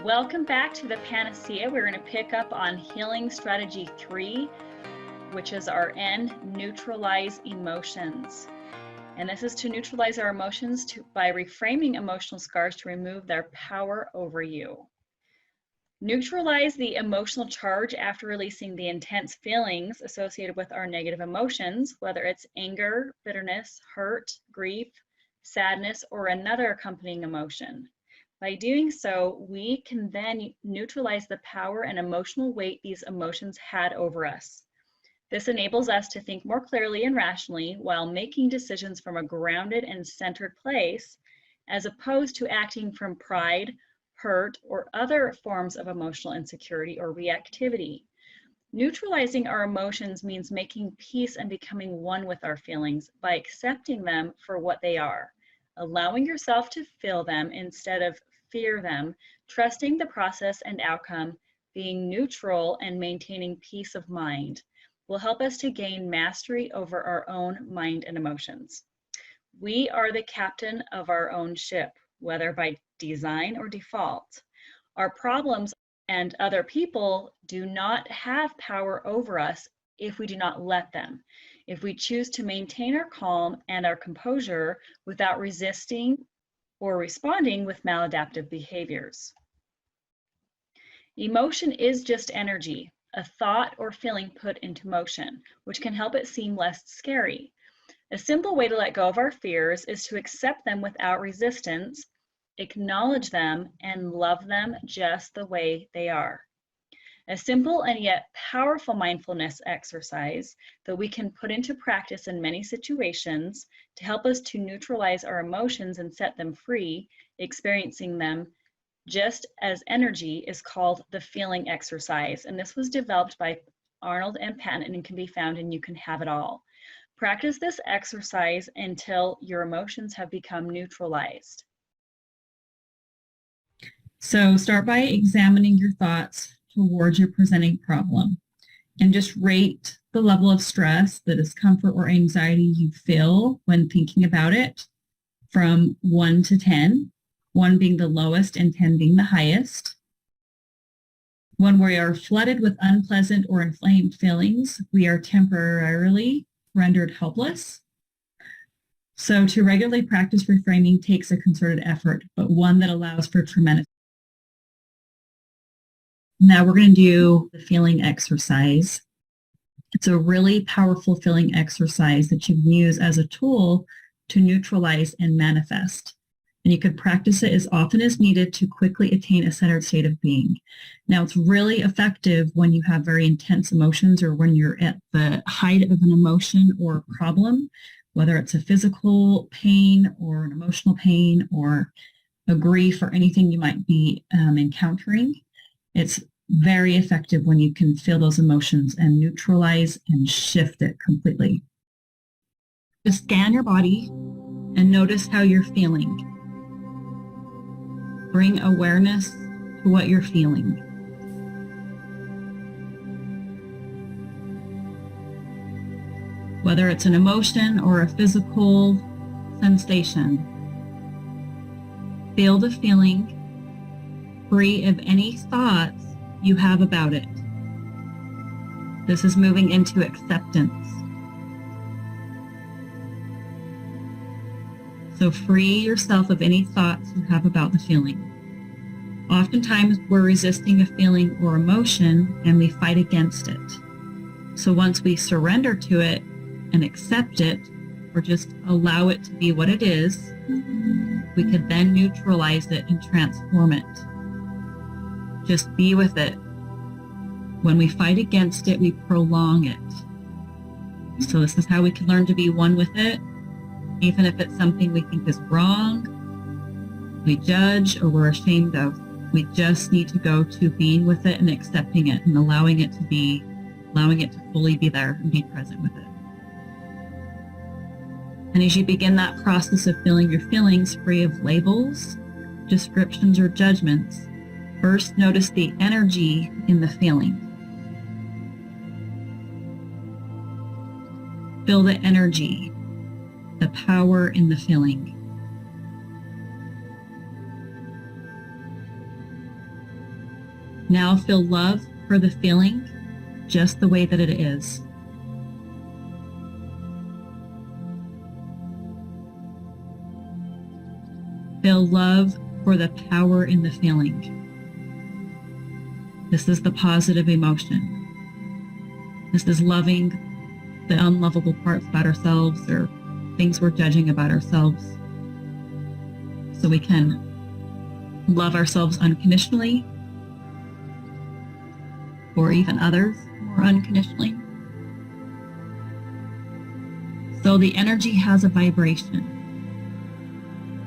Welcome back to the Panacea. We're going to pick up on Healing Strategy 3, which is our N, Neutralize Emotions. And this is to neutralize our emotions by reframing emotional scars to remove their power over you. Neutralize the emotional charge after releasing the intense feelings associated with our negative emotions, whether it's anger, bitterness, hurt, grief, sadness, or another accompanying emotion. By doing so, we can then neutralize the power and emotional weight these emotions had over us. This enables us to think more clearly and rationally while making decisions from a grounded and centered place, as opposed to acting from pride, hurt, or other forms of emotional insecurity or reactivity. Neutralizing our emotions means making peace and becoming one with our feelings by accepting them for what they are, allowing yourself to feel them instead of fear them, trusting the process and outcome, being neutral, and maintaining peace of mind will help us to gain mastery over our own mind and emotions. We are the captain of our own ship, whether by design or default. Our problems and other people do not have power over us if we do not let them. If we choose to maintain our calm and our composure without resisting or responding with maladaptive behaviors. Emotion is just energy, a thought or feeling put into motion, which can help it seem less scary. A simple way to let go of our fears is to accept them without resistance, acknowledge them, and love them just the way they are. A simple and yet powerful mindfulness exercise that we can put into practice in many situations to help us to neutralize our emotions and set them free, experiencing them just as energy, is called the feeling exercise. And this was developed by Arnold M and can be found in You Can Have It All. Practice this exercise until your emotions have become neutralized. So start by examining your thoughts towards your presenting problem and just rate the level of stress, the discomfort or anxiety you feel when thinking about it from 1 to 10, 1 being the lowest and 10 being the highest. When we are flooded with unpleasant or inflamed feelings, we are temporarily rendered helpless. So to regularly practice reframing takes a concerted effort, but one that allows for tremendous. Now we're going to do the feeling exercise. It's a really powerful feeling exercise that you can use as a tool to neutralize and manifest. And you could practice it as often as needed to quickly attain a centered state of being. Now, it's really effective when you have very intense emotions or when you're at the height of an emotion or problem, whether it's a physical pain or an emotional pain or a grief or anything you might be encountering. It's very effective when you can feel those emotions and neutralize and shift it completely. Just scan your body and notice how you're feeling. Bring awareness to what you're feeling. Whether it's an emotion or a physical sensation, feel the feeling, free of any thoughts you have about it. This is moving into acceptance. So free yourself of any thoughts you have about the feeling. Oftentimes we're resisting a feeling or emotion and we fight against it. So once we surrender to it and accept it, or just allow it to be what it is, we could then neutralize it and transform it. Just be with it. When we fight against it, we prolong it. So this is how we can learn to be one with it. Even if it's something we think is wrong, we judge, or we're ashamed of, we just need to go to being with it and accepting it and allowing it to fully be there and be present with it. And as you begin that process of feeling your feelings free of labels, descriptions, or judgments, first notice the energy in the feeling. Feel the energy, the power in the feeling. Now feel love for the feeling just the way that it is. Feel love for the power in the feeling. This is the positive emotion. This is loving the unlovable parts about ourselves or things we're judging about ourselves. So we can love ourselves unconditionally, or even others more unconditionally. So the energy has a vibration.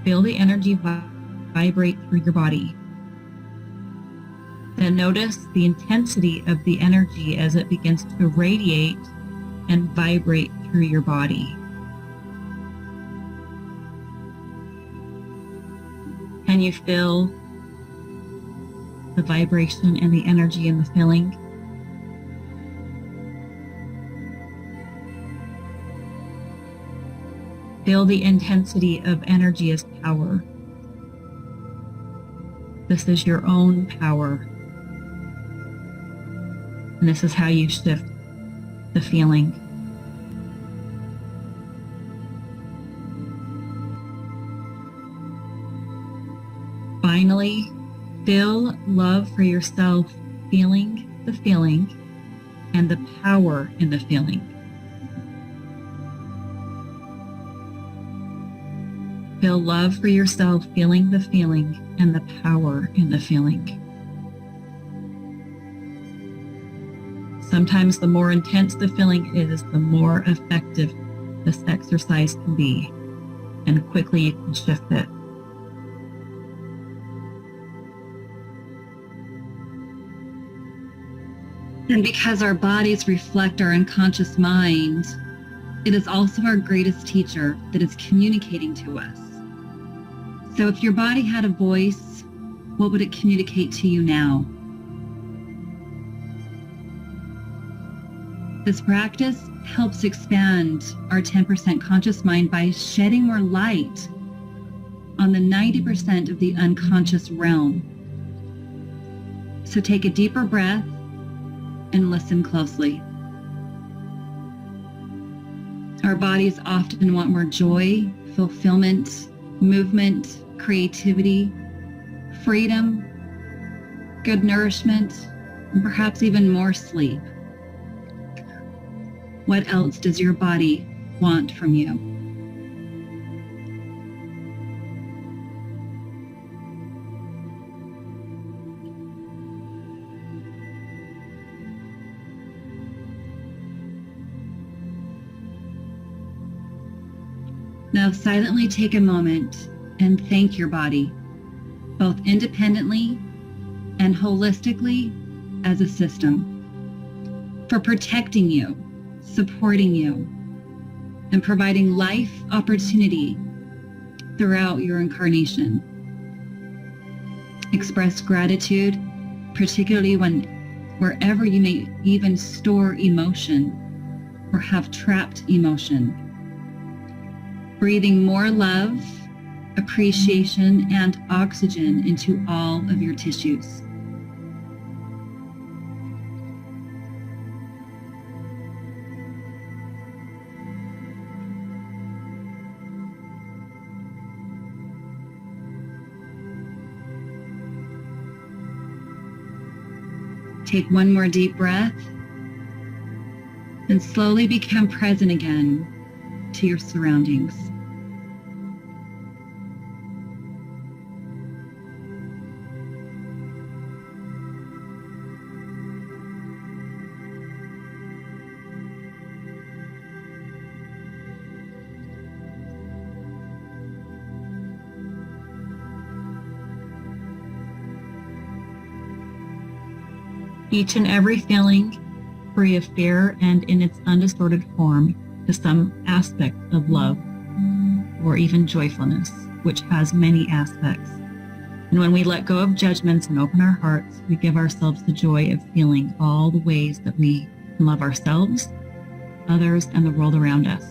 Feel the energy vibrate through your body. Then notice the intensity of the energy as it begins to radiate and vibrate through your body. Can you feel the vibration and the energy in the feeling? Feel the intensity of energy as power. This is your own power. And this is how you shift the feeling. Finally, feel love for yourself, feeling the feeling and the power in the feeling. Feel love for yourself, feeling the feeling and the power in the feeling. Sometimes the more intense the feeling is, the more effective this exercise can be, and quickly you can shift it. And because our bodies reflect our unconscious mind, it is also our greatest teacher that is communicating to us. So if your body had a voice, what would it communicate to you now? This practice helps expand our 10% conscious mind by shedding more light on the 90% of the unconscious realm. So take a deeper breath and listen closely. Our bodies often want more joy, fulfillment, movement, creativity, freedom, good nourishment, and perhaps even more sleep. What else does your body want from you? Now silently take a moment and thank your body, both independently and holistically as a system, for protecting you, supporting you, and providing life opportunity throughout your incarnation. Express gratitude, particularly wherever you may even store emotion or have trapped emotion. Breathing more love, appreciation, and oxygen into all of your tissues. Take one more deep breath and slowly become present again to your surroundings. Each and every feeling, free of fear and in its undistorted form, is some aspect of love or even joyfulness, which has many aspects. And when we let go of judgments and open our hearts, we give ourselves the joy of feeling all the ways that we can love ourselves, others, and the world around us.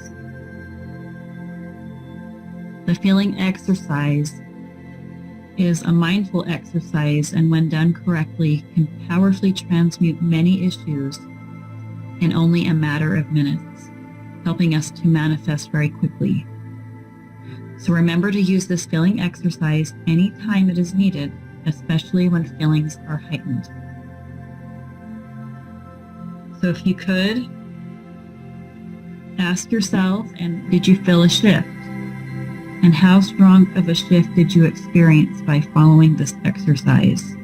The feeling exercise is a mindful exercise, and when done correctly, can powerfully transmute many issues in only a matter of minutes, helping us to manifest very quickly. So remember to use this feeling exercise anytime it is needed, especially when feelings are heightened. So if you could, ask yourself, and did you feel a shift? And how strong of a shift did you experience by following this exercise?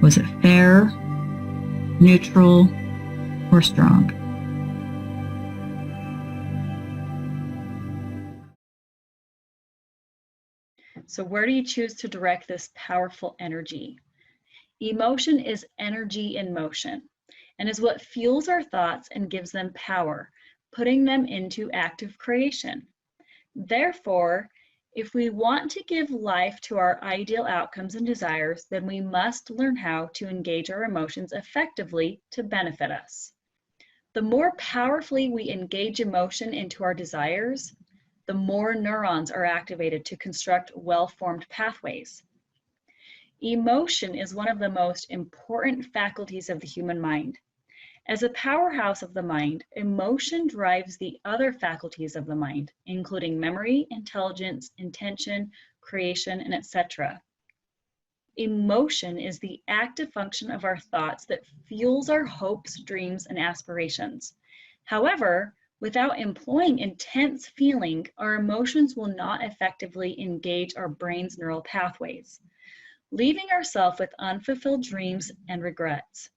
Was it fair, neutral, or strong? So where do you choose to direct this powerful energy? Emotion is energy in motion and is what fuels our thoughts and gives them power, putting them into active creation. Therefore, if we want to give life to our ideal outcomes and desires, then we must learn how to engage our emotions effectively to benefit us. The more powerfully we engage emotion into our desires, the more neurons are activated to construct well-formed pathways. Emotion is one of the most important faculties of the human mind. As a powerhouse of the mind, emotion drives the other faculties of the mind, including memory, intelligence, intention, creation, and etc. Emotion is the active function of our thoughts that fuels our hopes, dreams, and aspirations. However, without employing intense feeling, our emotions will not effectively engage our brain's neural pathways, leaving ourselves with unfulfilled dreams and regrets.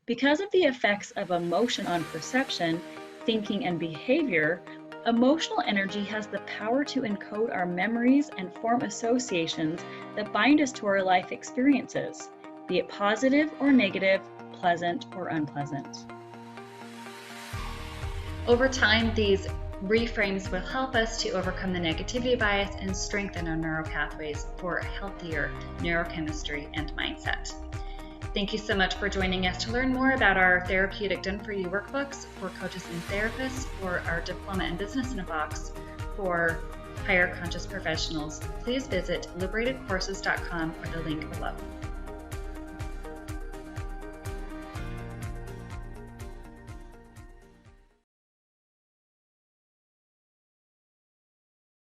Because of the effects of emotion on perception, thinking, and behavior, emotional energy has the power to encode our memories and form associations that bind us to our life experiences, be it positive or negative, pleasant or unpleasant. Over time, these reframes will help us to overcome the negativity bias and strengthen our neural pathways for a healthier neurochemistry and mindset. Thank you so much for joining us. To learn more about our Therapeutic Done For You workbooks for coaches and therapists, or our Diploma in Business in a Box for higher conscious professionals, please visit liberatedcourses.com or the link below.